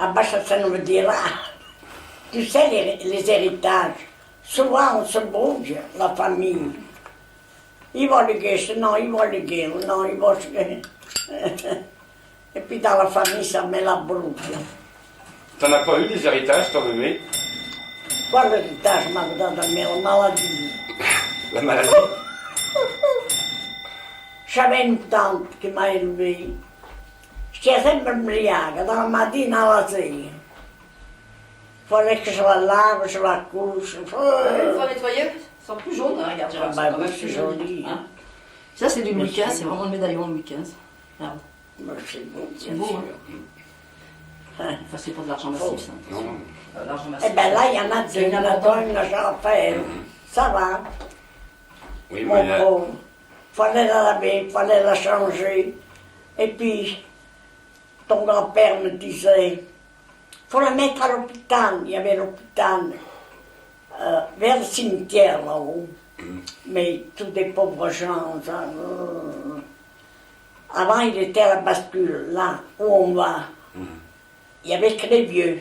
Ah bah ça nous dira. Tu sais, les héritages, souvent on se bouge, la famille. Il va le guérir, non, il va le guérir, non, il va le... Et puis dans la famille, ça met la brouille. T'en as pas eu des héritages, ton bébé? Quoi l'héritage m'a donné la maladie? La maladie? J'avais une tante qui m'a élevée. J'étais sempre embriaga, dalla mattina alla sera. Fallait que je la lave, je la couche. Une fois nettoyé, ils sont plus jaunes, hein, regarde. Ah bah oui, c'est joli. Hein. Ça, c'est du Louis XV, Merci. c'est vraiment le médaillon Louis XV. Regarde. Bah, c'est beau, C'est bien beau, sûr. Enfin, c'est pas de l'argent massif, ça. Non. L'argent Eh massif. ben là, il y en a deux, il y en a pas une à Raphaël. Ça va, Oui, mon mais pauvre. Fallait la laver, fallait la changer. Et puis, ton grand-père me disait, faut la mettre à l'hôpital. Il y avait l'hôpital vers le cimetière là-haut. Mais tous des pauvres gens, ça, avant il était à la bascule, là où on va. Il y avait que les vieux.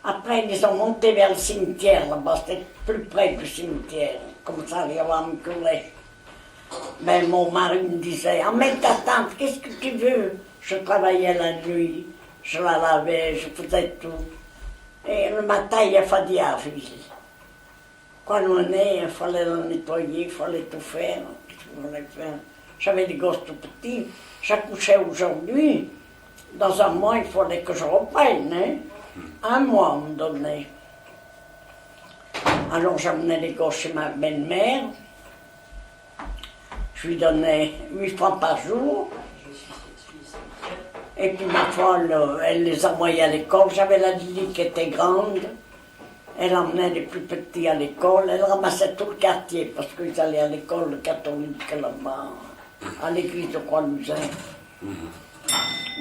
Après, ils ont monté vers le cimetière, là-bas, c'était plus près du cimetière. Comme ça, les gens me couraient. Mais mon mari me disait, emmène ta tante, qu'est-ce que tu veux? Je travaillais la nuit, je la lavais, je faisais tout. Et le matin, il a fallu à ville. Quand on est, il fallait la nettoyer, il fallait tout faire. Qu'est-ce qu'on allait faire? J'avais des gosses tout petits. J'accouchais aujourd'hui. Dans un mois, il fallait que je reprenne. Hein? Un mois, on me donnait. Alors j'amenais les gosses chez ma belle-mère. Je lui donnais 8 francs par jour. Et puis ma folle, elle les envoyait à l'école. J'avais la Lily qui était grande. Elle emmenait les plus petits à l'école. Elle ramassait tout le quartier parce qu'ils allaient à l'école catholique là-bas, à l'église de Croix-Luzin.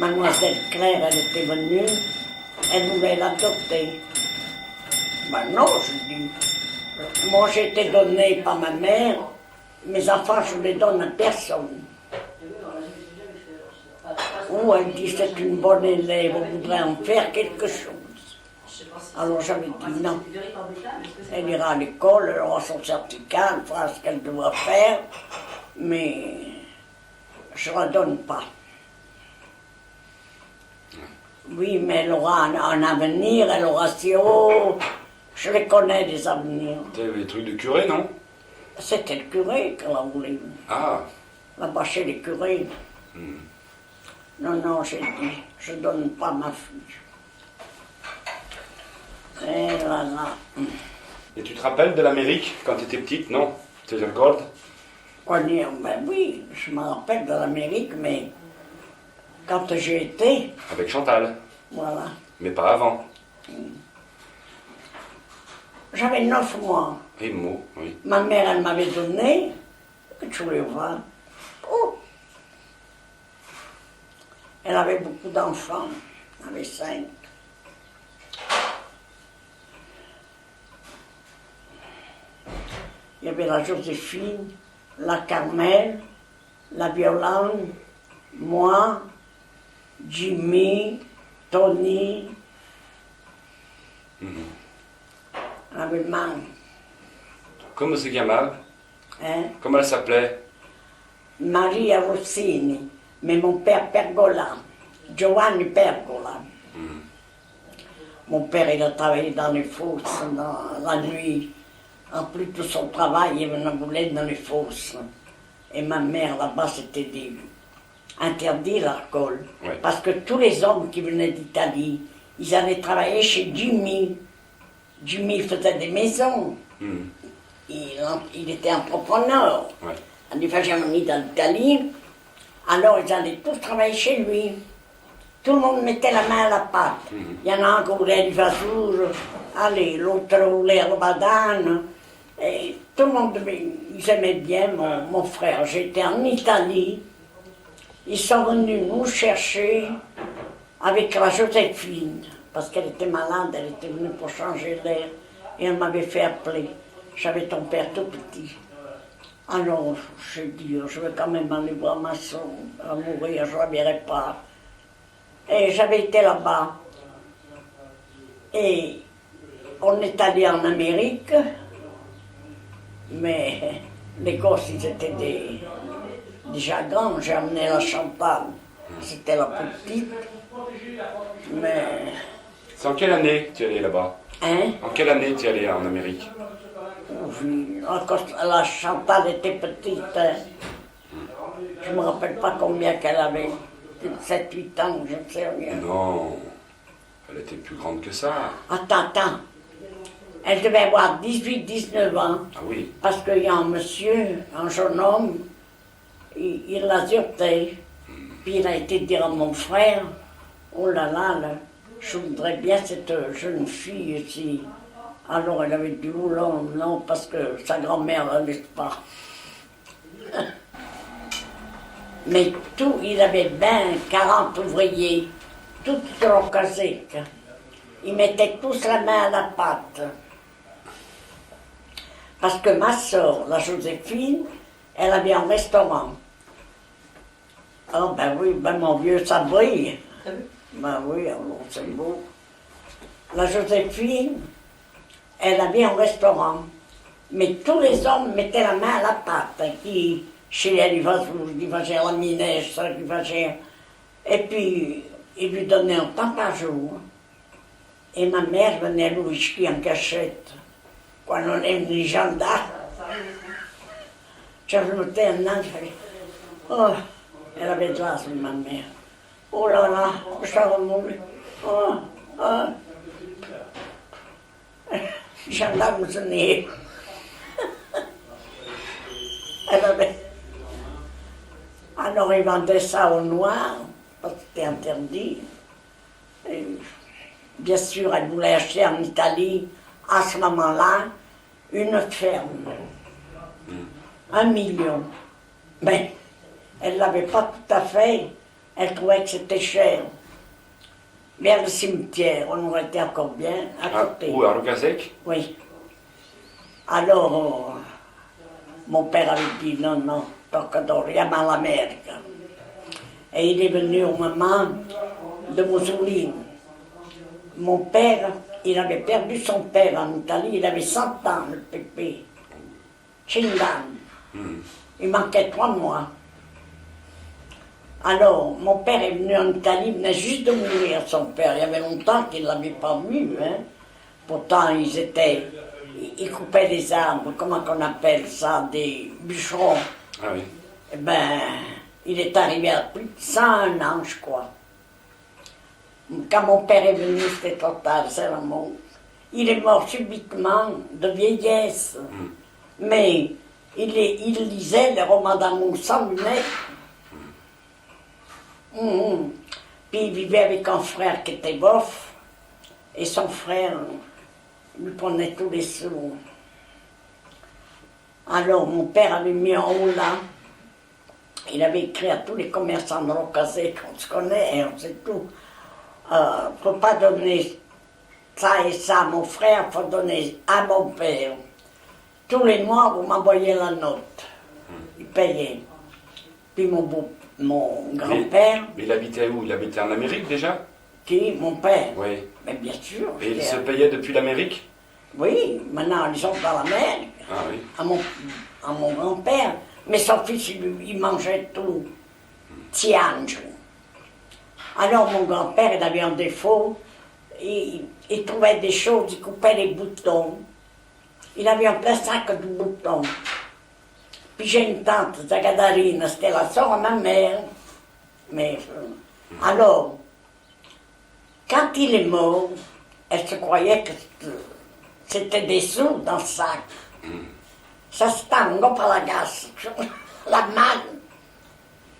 Mademoiselle Claire, elle était venue. Elle voulait l'adopter. Ben non, je dis. Moi, j'ai été donnée par ma mère. Mes enfants, je les donne à personne. Ou elle dit, c'est une bonne élève, on voudrait en faire quelque chose. Alors j'avais dit non. Elle ira à l'école, elle aura son certificat, elle fera ce qu'elle doit faire, mais je ne la donne pas. Oui, mais elle aura un avenir, elle aura si haut. Je les connais, des avenirs. t'avais des trucs de curé, non? C'était le curé qui l'a voulu. Ah, Là-bas chez les curés. Non, non, j'ai dit, je ne donne pas ma fille. Et là, là. et tu te rappelles de l'Amérique quand tu étais petite, non? C'est-à-dire Gold? Ben oui, je me rappelle de l'Amérique, mais quand j'ai été, Avec Chantal, voilà, mais pas avant. j'avais 9 mois. Et Mo, oui. Ma mère, elle m'avait donné, que tu voulais voir. Oh. Elle avait beaucoup d'enfants, elle avait 5. Il y avait la Joséphine, la Carmel, la Violande, moi, Jimmy, Tony. Elle avait mal. Comment se chiamava? Hein? Comment elle s'appelait? Maria Rossini, mais mon père Pergola, Giovanni Pergola. Mon père, il a travaillé dans les fosses dans la nuit. En plus de son travail, il venait voulait dans les fosses. Et ma mère, là-bas, c'était interdit l'alcool. Ouais. Parce que tous les hommes qui venaient d'Italie, ils allaient travailler chez Jimmy. Jimmy faisait des maisons. Il était entrepreneur. Ouais. On lui faisait venir dans l'Italie. Alors ils allaient tous travailler chez lui. Tout le monde mettait la main à la pâte. Il y en a un qui roulait du vasour, allez, l'autre roulait le badane. Et tout le monde, ils aimaient bien mon frère. J'étais en Italie. Ils sont venus nous chercher avec la Joséphine, parce qu'elle était malade, elle était venue pour changer l'air. Et elle m'avait fait appeler. J'avais ton père tout petit. Alors, j'ai dit, je vais quand même aller voir ma soeur, à mourir, je ne la verrai pas. Et j'avais été là-bas. Et on est allé en Amérique, mais les gosses, ils étaient déjà grands. J'ai amené la Chantal, c'était la plus petite. Mais, C'est en quelle année tu es allé là-bas? hein, En quelle année tu es allé en Amérique? quand la Chantal était petite, hein, je ne me rappelle pas combien qu'elle avait, 7-8 ans, je ne sais rien. Non, elle était plus grande que ça. Attends. Elle devait avoir 18-19 ans, Ah oui. parce qu'il y a un monsieur, un jeune homme, il l'a zurté. Puis il a été dire à mon frère, oh là, je voudrais bien cette jeune fille ici. Alors elle avait dit, oh non, parce que sa grand-mère ne laisse pas. Mais tout, il avait 40 ouvriers, tous caucasiques. Ils mettaient tous la main à la pâte. Parce que ma soeur, la Joséphine, elle avait un restaurant. Ah ben oui, ben mon vieux, ça brille. Ben oui, alors c'est beau. La Joséphine, elle avait un restaurant. Mais tous les hommes mettaient la main à la pâte. Qui, chez elle, il faisait la minège, ça, il faisait... Et puis, il lui donnait un temps par jour. Et ma mère venait le whisky en cachette. Quand on est venu gendarme, je mettais un an, oh, elle avait de l'âge, ma mère. Oh là là, ça remonte. Oh. Gendarme venait. Elle avait... Alors, ils vendaient ça au noir, parce que c'était interdit. Et, bien sûr, elle voulait acheter en Italie, à ce moment-là, une ferme. 1 million. Mais elle ne l'avait pas tout à fait. Elle trouvait que c'était cher. Vers le cimetière, on aurait été encore bien à côté. Où, à Rocasec? Oui. Alors, mon père avait dit non, torniamo all'America. Et il est venu au moment de Mussolini. Mon père, il avait perdu son père en Italie, il avait 100 ans, le pépé. 100 ans. Il manquait 3 mois. Alors, mon père est venu en Italie, il venait juste de mourir, son père. Il y avait longtemps qu'il ne l'avait pas vu. Hein. Pourtant, ils coupaient des arbres, comment qu'on appelle ça, des bûcherons. Ah oui. Eh ben, il est arrivé à plus de 101 ans, je crois. Quand mon père est venu, c'était trop tard, c'est la mort. Il est mort subitement, de vieillesse. Mais il lisait les romans d'amour sans lunettes. Puis il vivait avec un frère qui était bof. Et son frère lui prenait tous les sous. Alors mon père avait mis en haut là. Il avait écrit à tous les commerçants de l'Ocasé qu'on se connaît, on sait tout. Il ne faut pas donner ça et ça à mon frère, il faut donner à mon père. Tous les mois, vous m'envoyez la note. Il payait. Puis mon grand-père... Mais il habitait où? Il habitait en Amérique déjà? Qui? Mon père? Oui. Mais bien sûr. Et il se payait depuis l'Amérique? Oui, maintenant ils sont dans la mer. Ah oui. À mon grand-père. Mais son fils, il mangeait tout. Tiange. Alors mon grand-père, il avait un défaut. Il trouvait des choses, il coupait les boutons. Il avait un plein sac de boutons. Puis j'ai une tante, Zagadarine, c'était la sœur à ma mère. Mais, alors, quand il est mort, elle se croyait que c'était des sous dans le sac. Ça se tango par la gasse. La malle.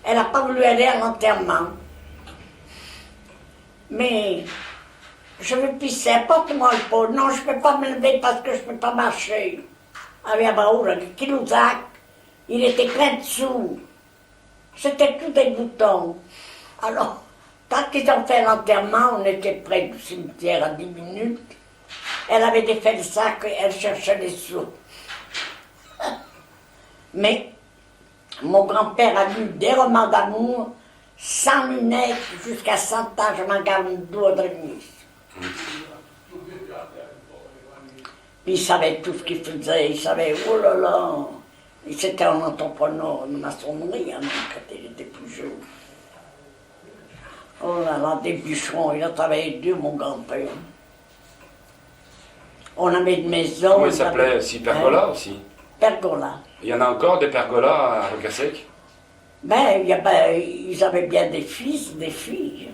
Elle n'a pas voulu aller à l'enterrement. Mais je veux pisser, apporte-moi le pot. Non, je ne peux pas me lever parce que je ne peux pas marcher. Avec Abaoura, le Kilouzac, il était plein de sous. C'était tout des boutons. Alors, quand ils ont fait l'enterrement, on était près du cimetière à 10 minutes. Elle avait défait le sac et elle cherchait les sous. Mais mon grand-père a lu des romans d'amour, sans lunettes, jusqu'à 100 ans, je m'en garde 2 ou 3. Puis il savait tout ce qu'il faisait, il savait, oh là là. Et c'était un entrepreneur de maçonnerie, hein, quand il était plus jeune. Oh là là, des bûcherons, il a travaillé dur, mon grand-père. On avait une maison. Comment il s'appelait aussi? Pergola aussi? Pergola. Il y en a encore des pergolas à Rocassec? Ben, ils avaient bien des fils, des filles.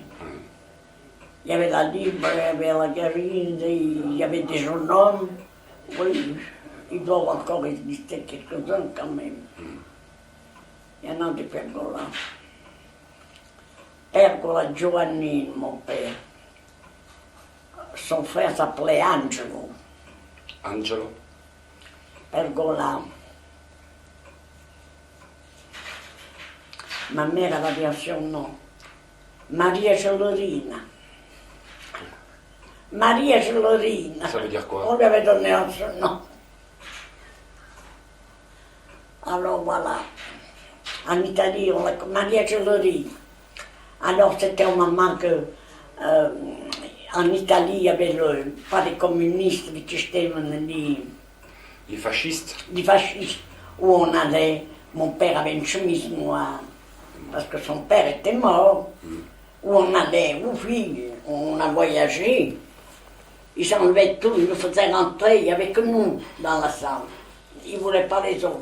Il y avait la Libre, il y avait la Garine, il y avait des jeunes hommes. Oui, ils doivent encore exister quelques-uns quand même. Il y en a des pergolas. Pergola Giovanni, mon père. Son frère s'appelait Angelo. Angelo? Pergola. Ma mère avait un surnom. Maria Gelorina. Maria Gelorina. Ça veut dire quoi? On lui avait donné un surnom. Alors voilà. En Italie, on l'a Maria Gelorina. Alors c'était au moment que en Italie, il y avait pas les communistes qui étaient Les fascistes? les fascistes, où on allait, mon père avait une chemise noire, parce que son père était mort, où on allait, oui, on a voyagé, ils enlevaient tout, ils nous faisaient rentrer, il n'y avait que nous dans la salle, ils ne voulaient pas les autres.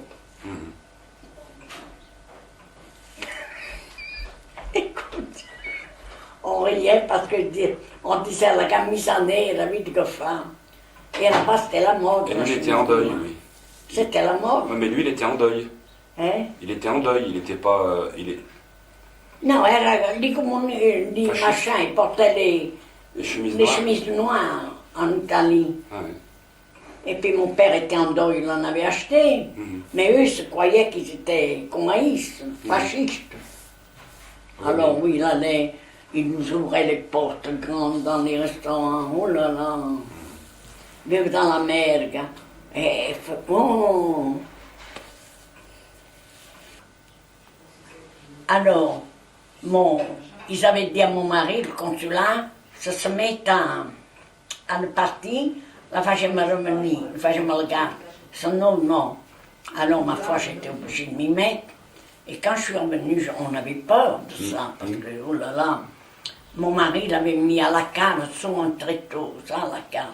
Écoute, on riait parce qu'on disait à la camisane, la vie de femme. Et là-bas, c'était la mode. Et lui, il était en deuil, oui. C'était la mode. Ouais, mais lui, il était en deuil. Hein? Il était en deuil, il n'était pas... Non, les Fasciste. machins, ils portaient Les chemises les noires. chemises noires en Italie. Ah, ouais. Et puis mon père était en deuil, il en avait acheté. Mais eux se croyaient qu'ils étaient communistes, fascistes. Alors oui, il allait, il nous ouvrait les portes grandes dans les restaurants. Oh là là! Vive dans la mergue. Et oh! Alors, ils avaient dit à mon mari, le consulat, se met à le parti, la faceva revenir, la faceva le garde. Son nom, non. Alors, ma foi, j'étais obligée de m'y mettre. Et quand je suis revenue, on avait peur de ça, parce que, oh là là, mon mari l'avait mis à la cave sur un tréteau, ça, à la cave.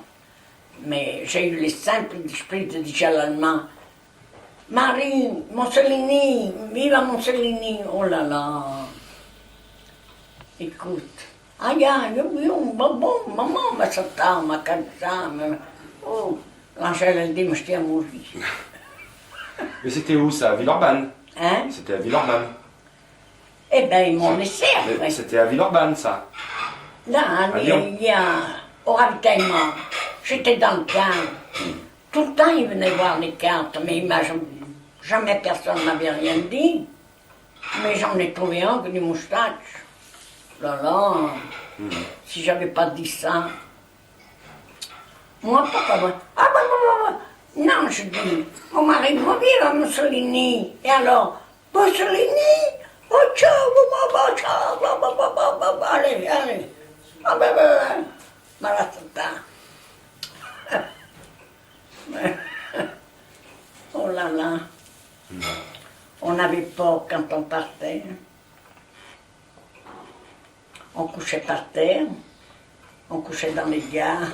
Mais j'ai eu les simples esprits de dire l'allemand, Marie, Mussolini, viva Mussolini, oh là là. Écoute, aïe, aïe, bon, maman m'a sauté, m'a cassé, oh, l'Angèle, elle dit, mais je tiens à mourir. Mais c'était où ça? À Villeurbanne? Hein? C'était à Villeurbanne. Eh bien, ils m'ont laissé après. Mais c'était à Villeurbanne, ça. Là, il y a, au ravitaillement, j'étais dans le cadre. Tout le temps, ils venaient voir les cartes, mais jamais personne n'avait rien dit. Mais j'en ai trouvé un qui dit moustache. Là, là, si j'avais pas dit ça. Moi, papa, ah, bah, non, je dis, mon mari va vivre à Mussolini. Et alors, Mussolini, oh, ciao, allez, allez. Ah, ben, maratata. Oh là là. On avait peur quand on partait. On couchait par terre, on couchait dans les gares,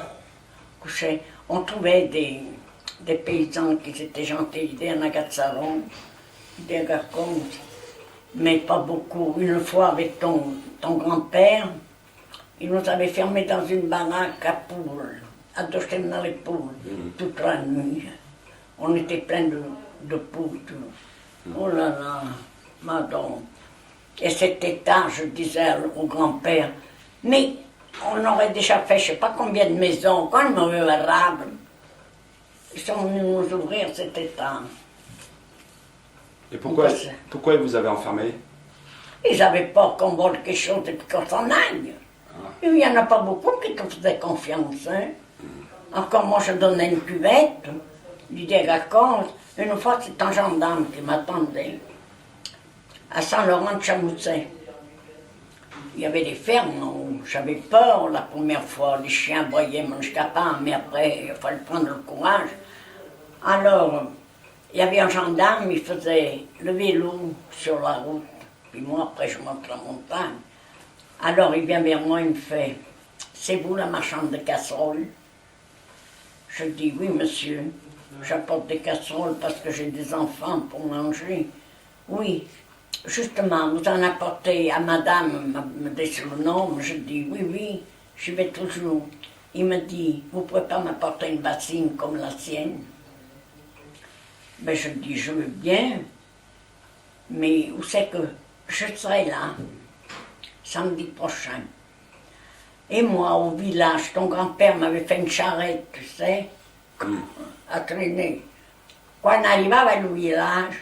on trouvait des paysans qui étaient gentils, des Nagatsarons, des racontes, mais pas beaucoup. Une fois avec ton grand-père, il nous avait fermés dans une baraque à poules, à deux chaînes dans les poules, toute la nuit. On était plein de poules. Oh là là, madame. Et c'était tard, je disais au grand-père, mais on aurait déjà fait je ne sais pas combien de maisons, quand ils m'ont vu arabe. Ils sont venus nous ouvrir, c'était tard. Et pourquoi ils vous avaient enfermé? Ils avaient peur qu'on vole quelque chose et qu'on s'en aille. Il n'y en a pas beaucoup qui te faisaient confiance. Hein? Encore moi, je donnais une cuvette, je disais raconte. Une fois, c'est un gendarme qui m'attendait à Saint-Laurent de Chamousset. Il y avait des fermes où j'avais peur la première fois. Les chiens voyaient mon escapin, mais après, il fallait prendre le courage. Alors, il y avait un gendarme, il faisait le vélo sur la route. Puis moi, après, je monte la montagne. Alors, il vient vers moi, il me fait « C'est vous la marchande de casseroles ?» Je dis « Oui, monsieur. J'apporte des casseroles parce que j'ai des enfants pour manger. » « Oui. Justement, vous en apportez à madame, me dit le nom. Je dis « Oui, oui, j'y vais toujours. » Il me dit « Vous ne pouvez pas m'apporter une bassine comme la sienne ?» Ben, je dis « Je veux bien, mais où c'est que je serai là, samedi prochain. » Et moi, au village, ton grand-père m'avait fait une charrette, tu sais, à traîner. Quand on arrivait au village,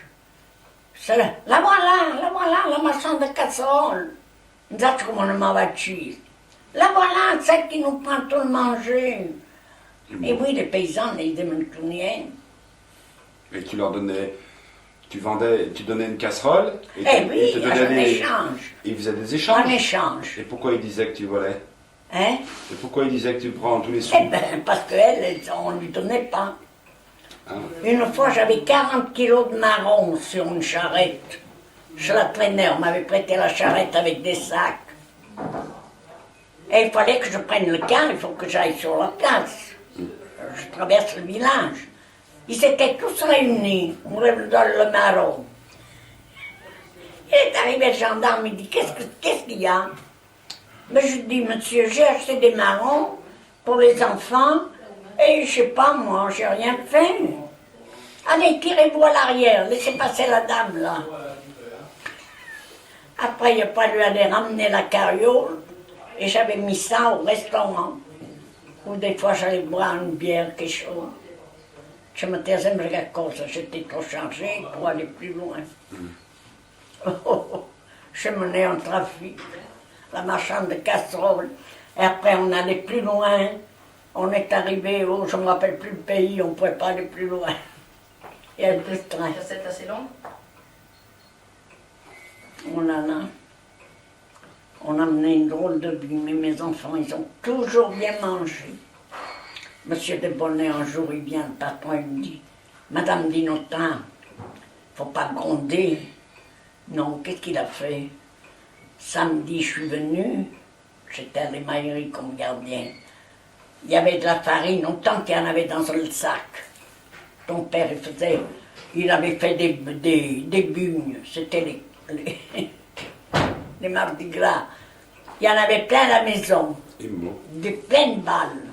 c'est la voilà, la marchande de casseroles. Nous avons comment on va tuer. La voilà, celle qui nous prend tout le manger. Et oui, les paysans, ils me tournaient. Et tu leur donnais, tu donnais une casserole et Oui, ils te donnaient en échange. Ils faisaient des échanges. En échange. Et pourquoi ils disaient que tu volais? Hein? Et pourquoi ils disaient que tu prends tous les sous? Eh bien, parce qu'elle, on ne lui donnait pas. Ah. Une fois, j'avais 40 kilos de marron sur une charrette. Je la traînais, on m'avait prêté la charrette avec des sacs. Et il fallait que je prenne le car, il faut que j'aille sur la place. Je traverse le village. Ils étaient tous réunis, on me donne le marron. Il est arrivé le gendarme, il dit, qu'est-ce qu'il y a? Mais je dis, monsieur, j'ai acheté des marrons pour les enfants, et je sais pas, moi, j'ai rien fait. Allez, tirez-vous à l'arrière, laissez passer la dame, là. Après, il a fallu aller ramener la carriole, et j'avais mis ça au restaurant. Ou des fois, j'allais boire une bière, quelque chose. Je me disais, mais quelque chose, j'étais trop chargée pour aller plus loin. Je menais en trafic, la marchande de casseroles. Et après, on allait plus loin. On est arrivé, je ne me rappelle plus le pays, on ne pouvait pas aller plus loin. Il y avait plus de train. C'est assez long. Oh là là. On a mené une drôle de vie, mais mes enfants, ils ont toujours bien mangé. Monsieur Desbonnets, un jour, il vient, le patron, il me dit, Madame Dinotin, il ne faut pas gronder. Non, qu'est-ce qu'il a fait? Samedi, je suis venue, j'étais à l'émaillerie comme gardienne. Il y avait de la farine, autant qu'il y en avait dans le sac. Ton père, il avait fait des bugnes, c'était les mardis gras. Il y en avait plein à la maison, des pleines balles.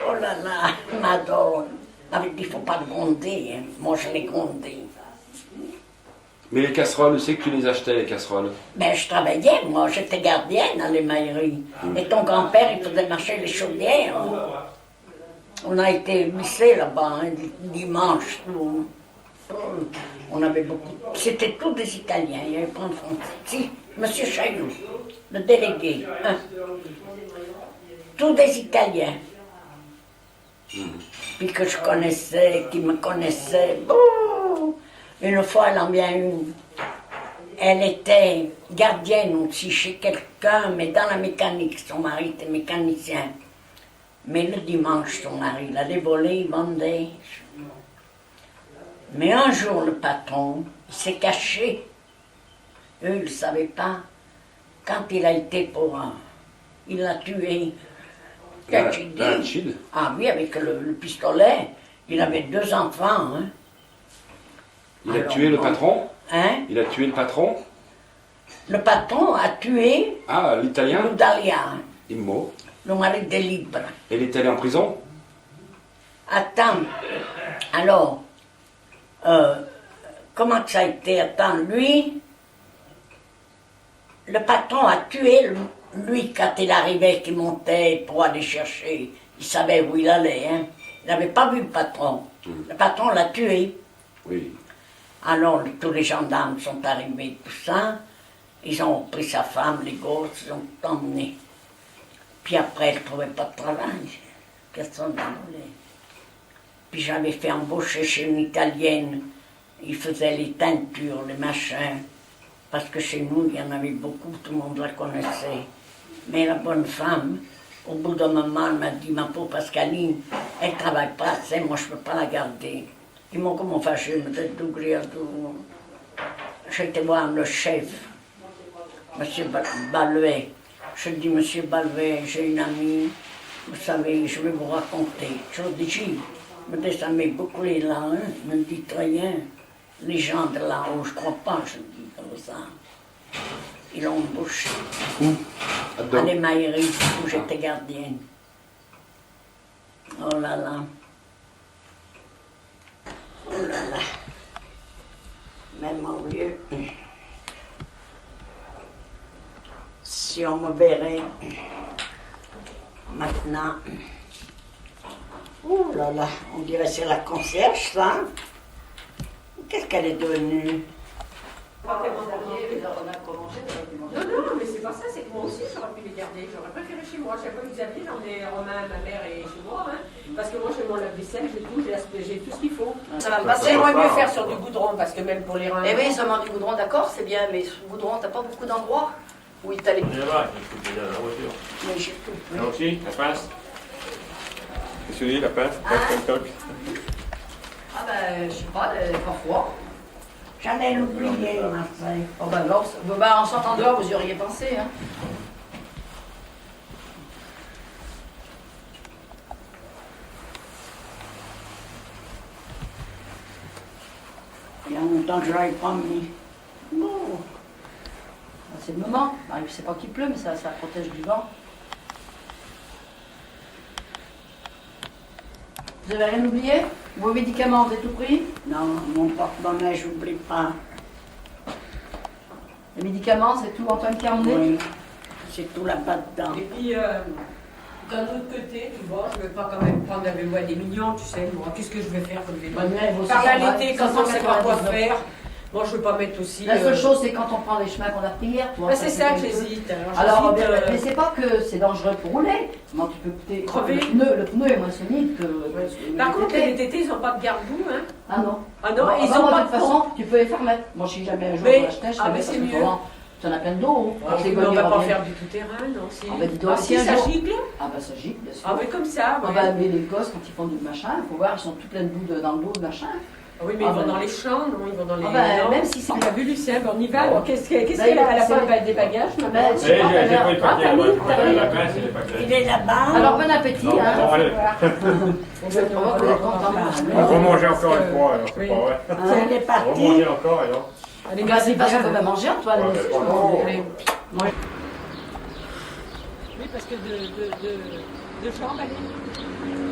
Oh là là, Madone m'avait dit, il ne faut pas gronder, hein. Moi je l'ai grondé. Mais les casseroles, où c'est que tu les achetais, les casseroles? Ben, je travaillais, moi, j'étais gardienne à l'émaillerie. Et ton grand-père, il faisait marcher les chaudières. On a été vissés là-bas, hein, dimanche. Tout. On avait beaucoup. C'était tous des Italiens, il n'y avait pas de Français. Si, monsieur Chaillot, le délégué. Hein. Tous des Italiens. Puis que je connaissais, qui me connaissaient. Bouh. Une fois, elle en vient une. Elle était gardienne aussi chez quelqu'un, mais dans la mécanique. Son mari était mécanicien. Mais le dimanche, son mari l'allait voler, il vendait. Mais un jour, le patron, il s'est caché. Eux, ils ne le savaient pas. Quand il a été pour un... Il l'a tué. Ah oui, avec le pistolet. Il avait 2 enfants, hein. Il a tué le patron? Hein? Il a tué le patron? Le patron a tué l'italien? Ludalia, Immo. le mari de Libre. Et il est allé en prison? Attends, alors, comment ça a été? Attends, lui, le patron a tué lui quand il arrivait, qu'il montait pour aller chercher. Il savait où il allait, hein. Il n'avait pas vu le patron. Le patron l'a tué. Oui. Alors, tous les gendarmes sont arrivés, tout ça. Ils ont pris sa femme, les gosses, ils ont emmené. Puis après, elle ne trouvait pas de travail. Personne n'en voulait. Puis j'avais fait embaucher chez une Italienne. Ils faisaient les teintures, les machins. parce que chez nous, il y en avait beaucoup, tout le monde la connaissait. Mais la bonne femme, au bout d'un moment, elle m'a dit, ma pauvre Pascaline, elle ne travaille pas assez, moi je ne peux pas la garder. Ils m'ont comment fâché, me dit d'ouvrir tout. J'étais voir le chef, M. Balvet. Je dis, M. Balvet, j'ai une amie, vous savez, je vais vous raconter. Je lui dis, me dit, ça m'est beaucoup là, hein? Ne me dites rien. Les gens de là-haut, je ne crois pas, je dis comme ça. Ils l'ont embauché. À l'Émaillerie, où j'étais gardienne. Oh là là. Oh là là. Même au lieu. Si on me verrait maintenant. Oh là là, on dirait que c'est la concierge, ça. Qu'est-ce qu'elle est devenue? Non, mais c'est pas ça, c'est que moi aussi j'aurais pu les garder. J'aurais préféré chez moi. Chaque fois que Xavier, j'emmenais Romain, ma mère et chez moi. Hein, parce que moi, chez mon lave-vaisselle, j'ai tout ce qu'il faut. Ça va me passer. J'aimerais mieux faire sur du goudron parce que même pour les reins. Eh oui, seulement du goudron, d'accord, c'est bien, mais sous le goudron, t'as pas beaucoup d'endroits où il t'a les... Là-bas, il faut déjà la voiture. Mais j'ai tout. Là aussi, la pince. Qu'est-ce que tu dis, la pince? Toc, toc, toc. Ah ben, je sais pas, parfois. J'en ai oublié, Marseille. Oh ben alors, en sortant dehors, vous y auriez pensé, hein. Il y a longtemps que je ne l'avais pas mis. Bon. C'est le moment. Je ne sais pas qu'il pleut, mais ça protège du vent. Vous avez rien oublié? Vos médicaments, vous avez tout pris? Non, mon porte-monnaie, je n'oublie pas. Les médicaments, c'est tout Antoine qui a emmené? Oui, c'est tout là-bas dedans. Et puis, d'un autre côté, tu vois, je ne veux pas quand même prendre avec moi des millions, tu sais, moi, qu'est-ce que je vais faire comme des Bonne mère, vous Par aussi, la l'été, quand on ne sait pas quoi 599. faire, moi je ne veux pas mettre aussi. La seule chose, c'est quand on prend les chemins qu'on a pris hier. C'est ça que j'hésite. Alors, j'hésite, mais c'est pas que c'est dangereux pour rouler. Sinon, tu peux coûter. Crever. Le pneu est moins solide que. Par contre, les VTT, ils n'ont pas de garde-boue, hein. Ah non. Ah non, Bon, ils bah, n'ont moi, pas de toute façon, tu peux les faire mettre. Moi, je suis jamais un jour Mais- acheté, je ah, te mais mets c'est parce que mieux. tu en as plein d'eau. Ah, mais on ne va pas faire du tout-terrain, non si. Ah, bah, dis donc, Ah, si si, un ça jour- gicle. Ah bah ça gicle, bien sûr. Ah oui, comme ça, Ah ouais. bah, mais les gosses, quand ils font du machin, il faut voir, ils sont tout pleins de boue dans le dos, de machin. Ah oui, mais Ah, ils vont bah, dans les champs, non, ils vont dans les... Ah bah, non. même si c'est... On a vu Lucien, on y va, Bon. alors qu'est-ce qu'elle Bah, a? Elle a c'est- pas des bagages, maman? Bah, Eh, c'est pas ta j'ai mère. pas les paquets, t'as moi. mis, t'as mis. La pince et les paquets. Il est là-bas. Alors, bon appétit, Bon, hein. bon, allez. Je crois que vous êtes contents. On va manger encore une fois, alors, c'est Oui. pas vrai. Il est On va parti. manger encore, alors. Allez, Bah, c'est parce qu'on peut manger, Antoine. Ouais, aussi, ouais. je pense. Allez. Oui, parce que de chambre, allez.